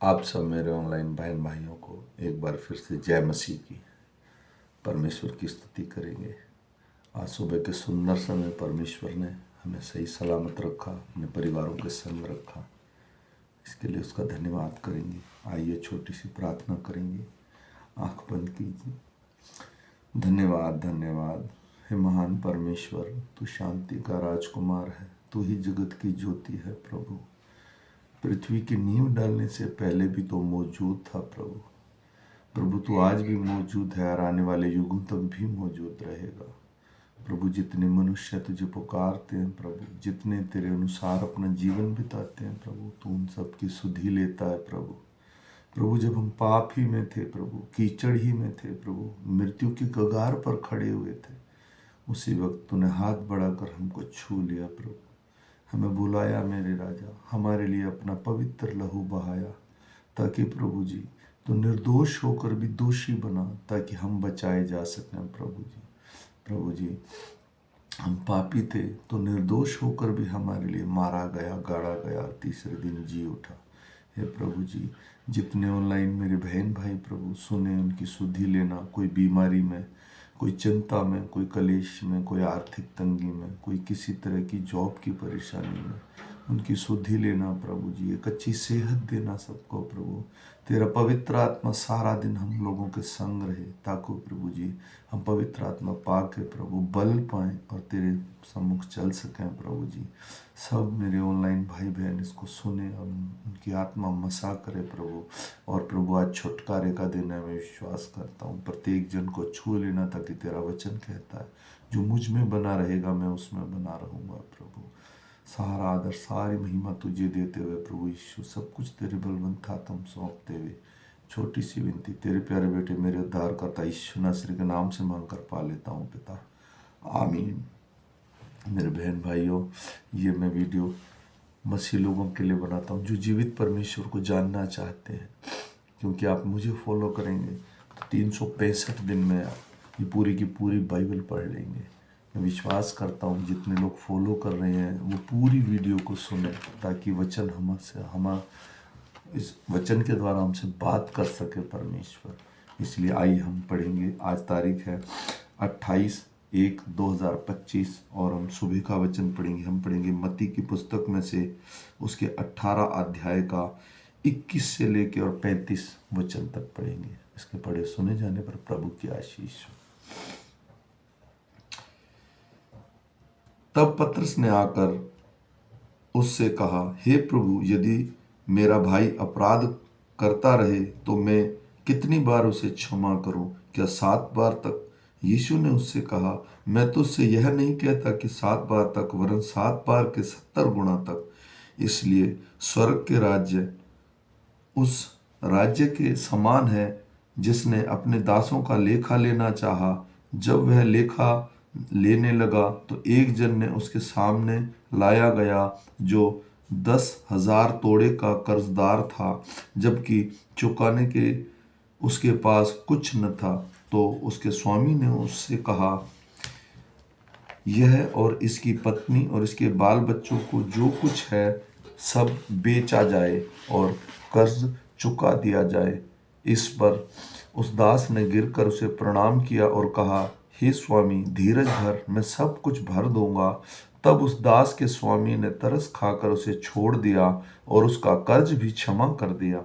आप सब मेरे ऑनलाइन बहन भाइयों को एक बार फिर से जय मसीह की परमेश्वर की स्तुति करेंगे। आज सुबह के सुंदर समय परमेश्वर ने हमें सही सलामत रखा, अपने परिवारों के संग रखा, इसके लिए उसका धन्यवाद करेंगे। आइए छोटी सी प्रार्थना करेंगे। आंख बंद कीजिए। धन्यवाद धन्यवाद हे महान परमेश्वर, तू शांति का राजकुमार है, तू ही जगत की ज्योति है प्रभु। पृथ्वी की नींव डालने से पहले भी तो मौजूद था प्रभु। प्रभु तू आज भी मौजूद है और आने वाले युगों तक भी मौजूद रहेगा। प्रभु जितने मनुष्य तुझे पुकारते हैं प्रभु, जितने तेरे अनुसार अपना जीवन बिताते हैं प्रभु, तू उन सब की सुधि लेता है प्रभु। प्रभु जब हम पाप ही में थे प्रभु, कीचड़ ही में थे प्रभु, मृत्यु की कगार पर खड़े हुए थे, उसी वक्त तूने हाथ बढ़ाकर हमको छू लिया प्रभु। हमें बुलाया मेरे राजा, हमारे लिए अपना पवित्र लहू बहाया, ताकि प्रभु जी तो निर्दोष होकर भी दोषी बना, ताकि हम बचाए जा सकें प्रभु जी। प्रभु जी हम पापी थे तो निर्दोष होकर भी हमारे लिए मारा गया, गाड़ा गया, तीसरे दिन जी उठा। हे प्रभु जी, जितने ऑनलाइन मेरे बहन भाई प्रभु सुने, उनकी सुधि लेना। कोई बीमारी में, कोई चिंता में, कोई कलेश में, कोई आर्थिक तंगी में, कोई किसी तरह की जॉब की परेशानी में, उनकी सुधि लेना प्रभु जी। एक अच्छी सेहत देना सबको प्रभु। तेरा पवित्र आत्मा सारा दिन हम लोगों के संग रहे, ताकि प्रभु जी हम पवित्र आत्मा पा के प्रभु बल पाएं और तेरे सम्मुख चल सकें प्रभु जी। सब मेरे ऑनलाइन भाई बहन इसको सुने और उनकी आत्मा मसा करे प्रभु। और प्रभु आज छुटकारे का दिन है, मैं विश्वास करता हूँ प्रत्येक जन को छू लेना, ताकि तेरा वचन कहता है जो मुझ में बना रहेगा मैं उसमें बना रहूँगा प्रभु। सारा आदर सारी महिमा तुझे देते हुए प्रभु यीशु, सब कुछ तेरे बलवंत हाथ हम सौंपते हुए छोटी सी विनती तेरे प्यारे बेटे मेरे उद्धारकर्ता यीशु नासरी के नाम से मांग कर पा लेता हूँ पिता, आमीन। मेरे बहन भाइयों, ये मैं वीडियो मसीह लोगों के लिए बनाता हूँ जो जीवित परमेश्वर को जानना चाहते हैं, क्योंकि आप मुझे फॉलो करेंगे तो 365 दिन में ये पूरी की पूरी बाइबल पढ़ लेंगे। मैं विश्वास करता हूँ जितने लोग फॉलो कर रहे हैं वो पूरी वीडियो को सुने, ताकि वचन हम इस वचन के द्वारा हमसे बात कर सके परमेश्वर। इसलिए आइए हम पढ़ेंगे। आज तारीख है 28/1/2025 और हम सुबह का वचन पढ़ेंगे। हम पढ़ेंगे मत्ती की पुस्तक में से उसके 18 अध्याय का 21 से लेकर और 35 वचन तक पढ़ेंगे। इसके पढ़े सुने जाने पर प्रभु की आशीष हो। तब पतरस ने आकर उससे कहा, हे प्रभु, यदि मेरा भाई अपराध करता रहे तो मैं कितनी बार उसे क्षमा करूं? क्या 7 बार तक? यीशु ने उससे कहा, मैं तुझसे यह नहीं कहता कि 7 बार तक, वरन 7 बार के 70 गुना तक। इसलिए स्वर्ग के राज्य उस राज्य के समान है जिसने अपने दासों का लेखा लेना चाहा। जब वह लेखा लेने लगा तो एक जन ने उसके सामने लाया गया जो 10,000 तोड़े का कर्जदार था, जबकि चुकाने के उसके पास कुछ न था। तो उसके स्वामी ने उससे कहा, यह और इसकी पत्नी और इसके बाल बच्चों को जो कुछ है सब बेचा जाए और कर्ज चुका दिया जाए। इस पर उस दास ने गिरकर उसे प्रणाम किया और कहा, हे स्वामी, धीरज धर, मैं सब कुछ भर दूंगा। तब उस दास के स्वामी ने तरस खाकर उसे छोड़ दिया और उसका कर्ज भी क्षमा कर दिया।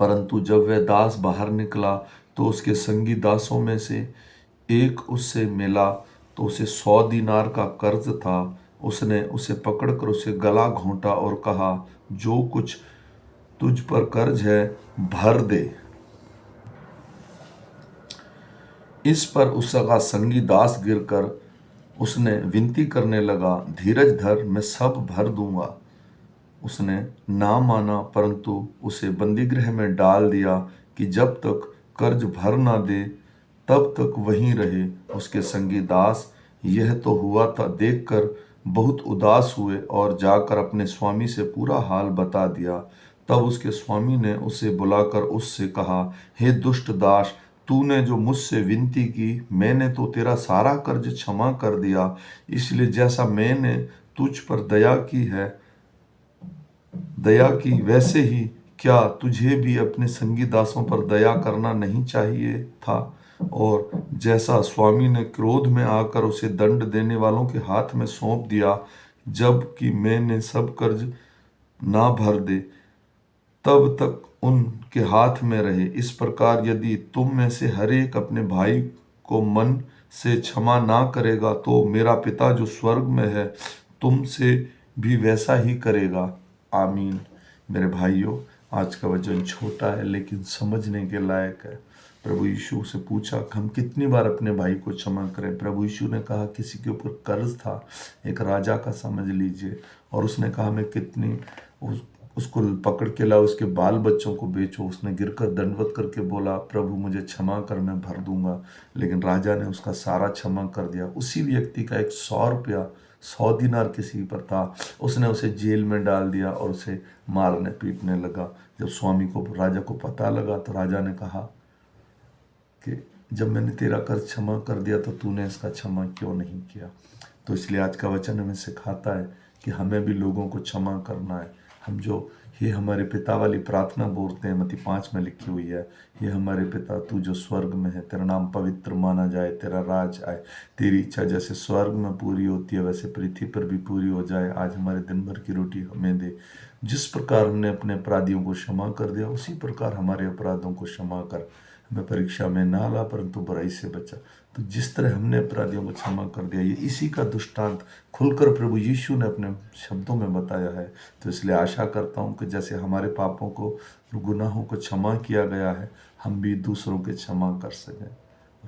परंतु जब वह दास बाहर निकला तो उसके संगी दासों में से एक उससे मिला, तो उसे 100 दीनार का कर्ज था। उसने उसे पकड़कर उसे गला घोंटा और कहा, जो कुछ तुझ पर कर्ज है भर दे। इस पर उसका संगी दास गिरकर उसने विनती करने लगा, धीरज धर, मैं सब भर दूंगा। उसने ना माना, परंतु उसे बंदीगृह में डाल दिया कि जब तक कर्ज भर ना दे तब तक वहीं रहे। उसके संगी दास यह तो हुआ था देखकर बहुत उदास हुए और जाकर अपने स्वामी से पूरा हाल बता दिया। तब उसके स्वामी ने उसे बुलाकर उससे कहा, हे दुष्ट दास, तूने जो मुझसे विनती की, मैंने तो तेरा सारा कर्ज क्षमा कर दिया। इसलिए जैसा मैंने तुझ पर दया की वैसे ही क्या तुझे भी अपने संगी दासों पर दया करना नहीं चाहिए था? और जैसा स्वामी ने क्रोध में आकर उसे दंड देने वालों के हाथ में सौंप दिया, जब कि मैंने सब कर्ज ना भर दे तब तक उनके हाथ में रहे। इस प्रकार यदि तुम में से हर एक अपने भाई को मन से क्षमा ना करेगा, तो मेरा पिता जो स्वर्ग में है तुमसे भी वैसा ही करेगा। आमीन। मेरे भाइयों, आज का वचन छोटा है लेकिन समझने के लायक है। प्रभु यीशु से पूछा कि हम कितनी बार अपने भाई को क्षमा करें। प्रभु यीशु ने कहा किसी के ऊपर कर्ज था, एक राजा का समझ लीजिए, और उसने कहा मैं कितनी उसको पकड़ के लाओ, उसके बाल बच्चों को बेचो। उसने गिरकर दंडवत करके बोला प्रभु मुझे क्षमा कर, मैं भर दूंगा। लेकिन राजा ने उसका सारा क्षमा कर दिया। उसी व्यक्ति का 100 रुपया 100 दिनार किसी पर था, उसने उसे जेल में डाल दिया और उसे मारने पीटने लगा। जब स्वामी को राजा को पता लगा तो राजा ने कहा कि जब मैंने तेरा कर्ज क्षमा कर दिया तो तूने इसका क्षमा क्यों नहीं किया? तो इसलिए आज का वचन हमें सिखाता है कि हमें भी लोगों को क्षमा करना है। हम जो ये हमारे पिता वाली प्रार्थना बोलते हैं, मत्ती 5 में लिखी हुई है, ये हमारे पिता तू जो स्वर्ग में है, तेरा नाम पवित्र माना जाए, तेरा राज आए, तेरी इच्छा जैसे स्वर्ग में पूरी होती है वैसे पृथ्वी पर भी पूरी हो जाए। आज हमारे दिन भर की रोटी हमें दे। जिस प्रकार हमने अपने अपराधियों को क्षमा कर दिया, उसी प्रकार हमारे अपराधों को क्षमा कर। हमें परीक्षा में ना ला परंतु बुराई से बचा। तो जिस तरह हमने अपराधियों को क्षमा कर दिया, ये इसी का दृष्टांत खुलकर प्रभु यीशु ने अपने शब्दों में बताया है। तो इसलिए आशा करता हूँ कि जैसे हमारे पापों को, गुनाहों को क्षमा किया गया है, हम भी दूसरों के क्षमा कर सकें।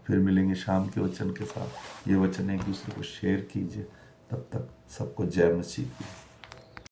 फिर मिलेंगे शाम के वचन के साथ। ये वचन एक दूसरे को शेयर कीजिए। तब तक सबको जय मसीह की।